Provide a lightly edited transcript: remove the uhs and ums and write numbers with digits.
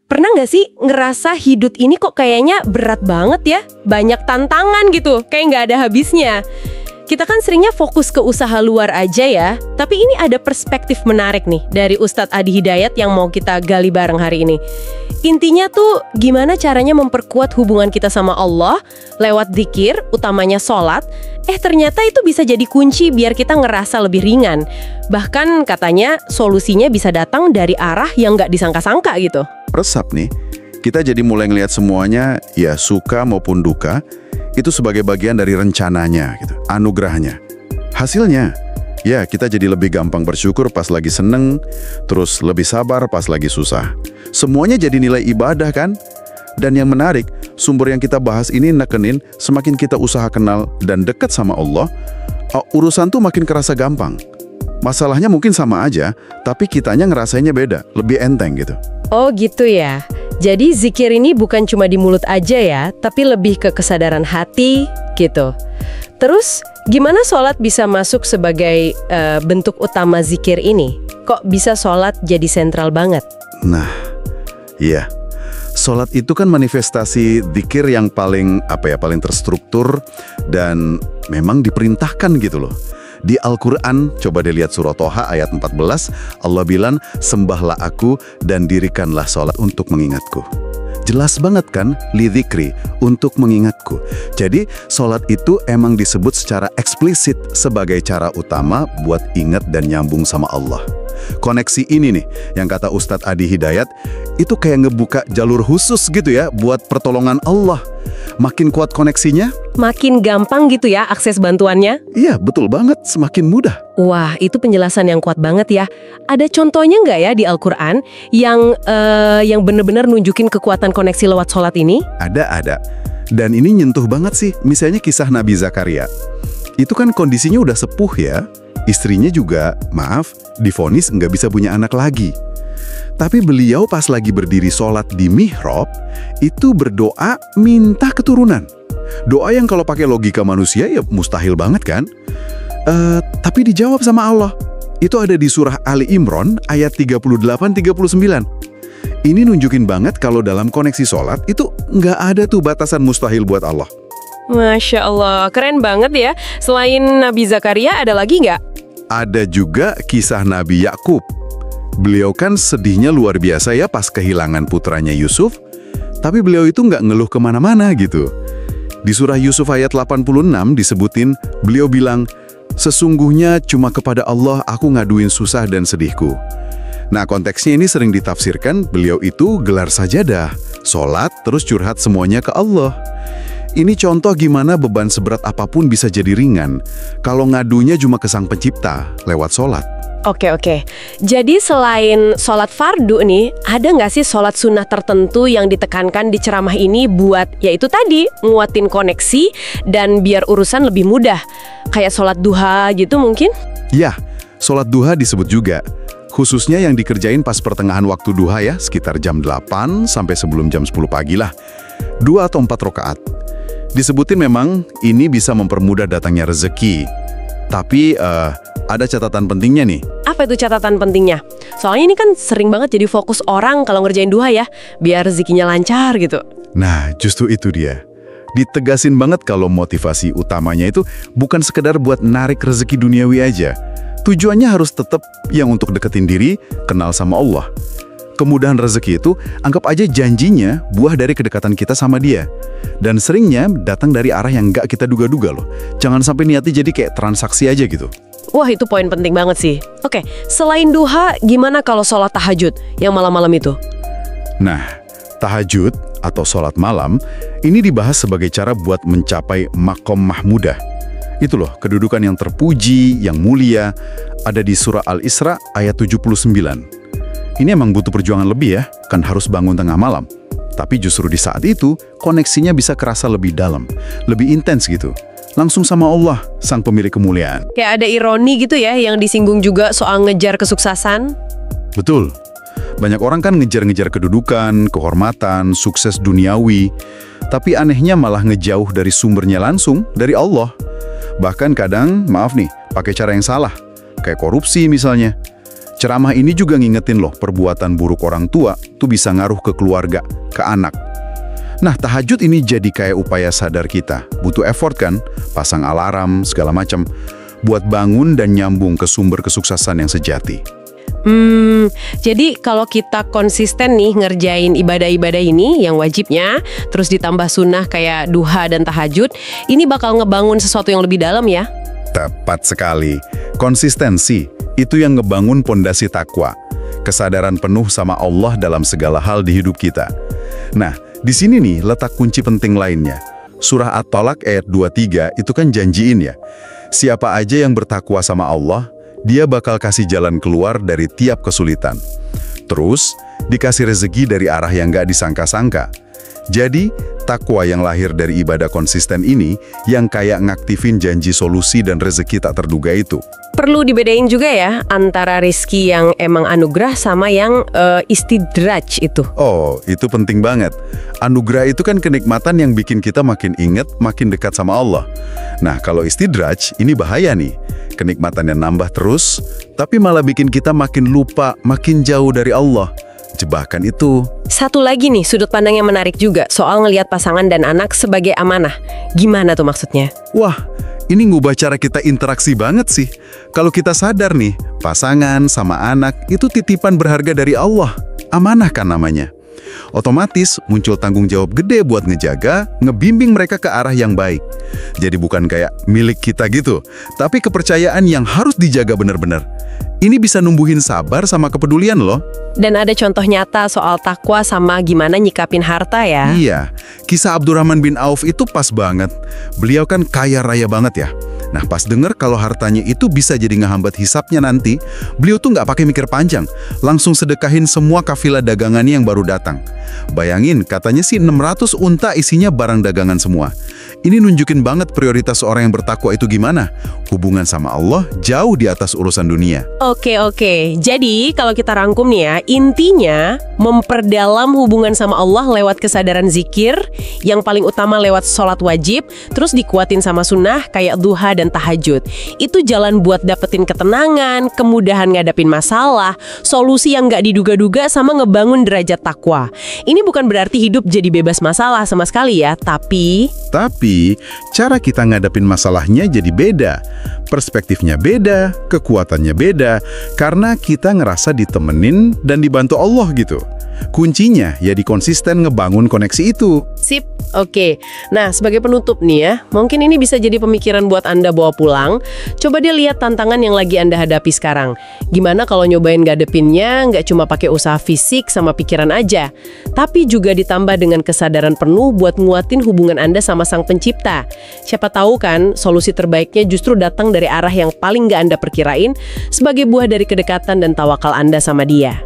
Pernah nggak sih ngerasa hidup ini kok kayaknya berat banget ya? Banyak tantangan gitu, kayak nggak ada habisnya. Kita kan seringnya fokus ke usaha luar aja ya, tapi ini ada perspektif menarik nih dari Ustadz Adi Hidayat yang mau kita gali bareng hari ini. Intinya tuh gimana caranya memperkuat hubungan kita sama Allah lewat zikir, utamanya sholat. Ternyata itu bisa jadi kunci biar kita ngerasa lebih ringan. Bahkan katanya solusinya bisa datang dari arah yang nggak disangka-sangka gitu. Resap nih, kita jadi mulai ngelihat semuanya, ya suka maupun duka, itu sebagai bagian dari rencananya, gitu, anugerahnya. Hasilnya, ya kita jadi lebih gampang bersyukur pas lagi seneng, terus lebih sabar pas lagi susah. Semuanya jadi nilai ibadah kan? Dan yang menarik, sumber yang kita bahas ini nekenin semakin kita usaha kenal dan dekat sama Allah, urusan tuh makin kerasa gampang. Masalahnya mungkin sama aja, tapi kitanya ngerasainnya beda, lebih enteng gitu. Oh gitu ya. Jadi zikir ini bukan cuma di mulut aja ya, tapi lebih ke kesadaran hati gitu. Terus gimana sholat bisa masuk sebagai bentuk utama zikir ini? Kok bisa sholat jadi sentral banget? Nah, iya. Sholat itu kan manifestasi zikir yang paling terstruktur dan memang diperintahkan gitu loh. Di Al-Quran, coba dilihat surah Toha ayat 14, Allah bilang, sembahlah aku dan dirikanlah sholat untuk mengingatku. Jelas banget kan, lidzikri, untuk mengingatku. Jadi, sholat itu emang disebut secara eksplisit sebagai cara utama buat ingat dan nyambung sama Allah. Koneksi ini nih, yang kata Ustadz Adi Hidayat, itu kayak ngebuka jalur khusus gitu ya, buat pertolongan Allah. Makin kuat koneksinya, makin gampang gitu ya akses bantuannya? Iya, betul banget, semakin mudah. Wah, itu penjelasan yang kuat banget ya. Ada contohnya nggak ya di Al-Quran yang bener-bener nunjukin kekuatan koneksi lewat sholat ini? Ada. Dan ini nyentuh banget sih, misalnya kisah Nabi Zakaria. Itu kan kondisinya udah sepuh ya, istrinya juga, divonis nggak bisa punya anak lagi. Tapi beliau pas lagi berdiri sholat di mihrab, itu berdoa minta keturunan. Doa yang kalau pakai logika manusia ya mustahil banget kan? Tapi dijawab sama Allah. Itu ada di surah Ali Imran ayat 38-39. Ini nunjukin banget kalau dalam koneksi sholat itu nggak ada tuh batasan mustahil buat Allah. Masya Allah, keren banget ya. Selain Nabi Zakaria ada lagi nggak? Ada juga kisah Nabi Yakub. Beliau kan sedihnya luar biasa ya pas kehilangan putranya Yusuf, tapi beliau itu nggak ngeluh kemana-mana gitu. Di surah Yusuf ayat 86 disebutin, beliau bilang, sesungguhnya cuma kepada Allah aku ngaduin susah dan sedihku. Nah, konteksnya ini sering ditafsirkan beliau itu gelar sajadah, sholat terus curhat semuanya ke Allah. Ini contoh gimana beban seberat apapun bisa jadi ringan kalau ngadunya cuma ke Sang Pencipta lewat sholat. Oke. Jadi selain sholat fardu nih, ada nggak sih sholat sunnah tertentu yang ditekankan di ceramah ini buat, yaitu tadi, nguatin koneksi dan biar urusan lebih mudah? Kayak sholat duha gitu mungkin? Ya, sholat duha disebut juga. Khususnya yang dikerjain pas pertengahan waktu duha ya, sekitar jam 8 sampai sebelum jam 10 pagi lah. 2 atau 4 rakaat. Disebutin memang ini bisa mempermudah datangnya rezeki. Tapi ada catatan pentingnya nih. Apa itu catatan pentingnya? Soalnya ini kan sering banget jadi fokus orang kalau ngerjain duha ya, biar rezekinya lancar gitu. Nah, justru itu dia. Ditegasin banget kalau motivasi utamanya itu bukan sekedar buat narik rezeki duniawi aja. Tujuannya harus tetap yang untuk deketin diri, kenal sama Allah. Kemudahan rezeki itu, anggap aja janjinya buah dari kedekatan kita sama Dia. Dan seringnya datang dari arah yang nggak kita duga-duga loh. Jangan sampai niatnya jadi kayak transaksi aja gitu. Wah, itu poin penting banget sih. Oke, selain duha, gimana kalau sholat tahajud yang malam-malam itu? Nah, tahajud atau sholat malam, ini dibahas sebagai cara buat mencapai makom mahmudah. Itu loh, kedudukan yang terpuji, yang mulia, ada di surah Al-Isra ayat 79. Ini emang butuh perjuangan lebih ya, kan harus bangun tengah malam. Tapi justru di saat itu, koneksinya bisa kerasa lebih dalam, lebih intens gitu. Langsung sama Allah, sang pemilik kemuliaan. Kayak ada ironi gitu ya, yang disinggung juga soal ngejar kesuksesan. Betul. Banyak orang kan ngejar-ngejar kedudukan, kehormatan, sukses duniawi. Tapi anehnya malah ngejauh dari sumbernya langsung, dari Allah. Bahkan kadang, pakai cara yang salah. Kayak korupsi misalnya. Ceramah ini juga ngingetin loh, perbuatan buruk orang tua tuh bisa ngaruh ke keluarga, ke anak. Nah, tahajud ini jadi kayak upaya sadar kita. Butuh effort kan, pasang alarm, segala macam, buat bangun dan nyambung ke sumber kesuksesan yang sejati. Jadi kalau kita konsisten nih ngerjain ibadah-ibadah ini yang wajibnya, terus ditambah sunnah kayak duha dan tahajud, ini bakal ngebangun sesuatu yang lebih dalam ya? Tepat sekali. Konsistensi, itu yang ngebangun pondasi takwa. Kesadaran penuh sama Allah dalam segala hal di hidup kita. Nah, di sini nih letak kunci penting lainnya. Surah At-Talaq ayat 23 itu kan janjiin ya. Siapa aja yang bertakwa sama Allah, dia bakal kasih jalan keluar dari tiap kesulitan. Terus, dikasih rezeki dari arah yang gak disangka-sangka. Jadi, takwa yang lahir dari ibadah konsisten ini yang kayak ngaktifin janji solusi dan rezeki tak terduga itu. Perlu dibedain juga ya antara rezeki yang emang anugerah sama yang istidraj itu. Oh, itu penting banget. Anugerah itu kan kenikmatan yang bikin kita makin inget, makin dekat sama Allah. Nah, kalau istidraj, ini bahaya nih. Kenikmatannya nambah terus, tapi malah bikin kita makin lupa, makin jauh dari Allah. Jebakan itu. Satu lagi nih, sudut pandang yang menarik juga soal ngelihat pasangan dan anak sebagai amanah. Gimana tuh maksudnya? Wah, ini ngubah cara kita interaksi banget sih. Kalau kita sadar nih, pasangan sama anak itu titipan berharga dari Allah. Amanah kan namanya. Otomatis muncul tanggung jawab gede buat ngejaga, ngebimbing mereka ke arah yang baik. Jadi bukan kayak milik kita gitu, tapi kepercayaan yang harus dijaga benar-benar. Ini bisa numbuhin sabar sama kepedulian loh. Dan ada contoh nyata soal takwa sama gimana nyikapin harta ya? Iya, kisah Abdurrahman bin Auf itu pas banget. Beliau kan kaya raya banget ya. Nah, pas denger kalau hartanya itu bisa jadi ngehambat hisapnya nanti, beliau tuh nggak pakai mikir panjang, langsung sedekahin semua kafilah dagangannya yang baru datang. Bayangin, katanya sih 600 unta isinya barang dagangan semua. Ini nunjukin banget prioritas orang yang bertakwa itu gimana. Hubungan sama Allah jauh di atas urusan dunia. Oke. Jadi kalau kita rangkum nih ya, intinya memperdalam hubungan sama Allah lewat kesadaran zikir, yang paling utama lewat sholat wajib, terus dikuatin sama sunnah kayak duha dan tahajud. Itu jalan buat dapetin ketenangan, kemudahan ngadapin masalah, solusi yang nggak diduga-duga sama ngebangun derajat takwa. Ini bukan berarti hidup jadi bebas masalah sama sekali ya, tapi cara kita ngadapin masalahnya jadi beda. Perspektifnya beda, kekuatannya beda, karena kita ngerasa ditemenin dan dibantu Allah gitu. Kuncinya ya di konsisten ngebangun koneksi itu. sip. Oke, nah sebagai penutup nih ya, mungkin ini bisa jadi pemikiran buat Anda bawa pulang. Coba deh lihat tantangan yang lagi Anda hadapi sekarang. Gimana kalau nyobain ngadepinnya nggak cuma pakai usaha fisik sama pikiran aja, tapi juga ditambah dengan kesadaran penuh buat nguatin hubungan Anda sama Sang Pencipta. Siapa tahu kan, solusi terbaiknya justru datang dari arah yang paling nggak Anda perkirain sebagai buah dari kedekatan dan tawakal Anda sama Dia.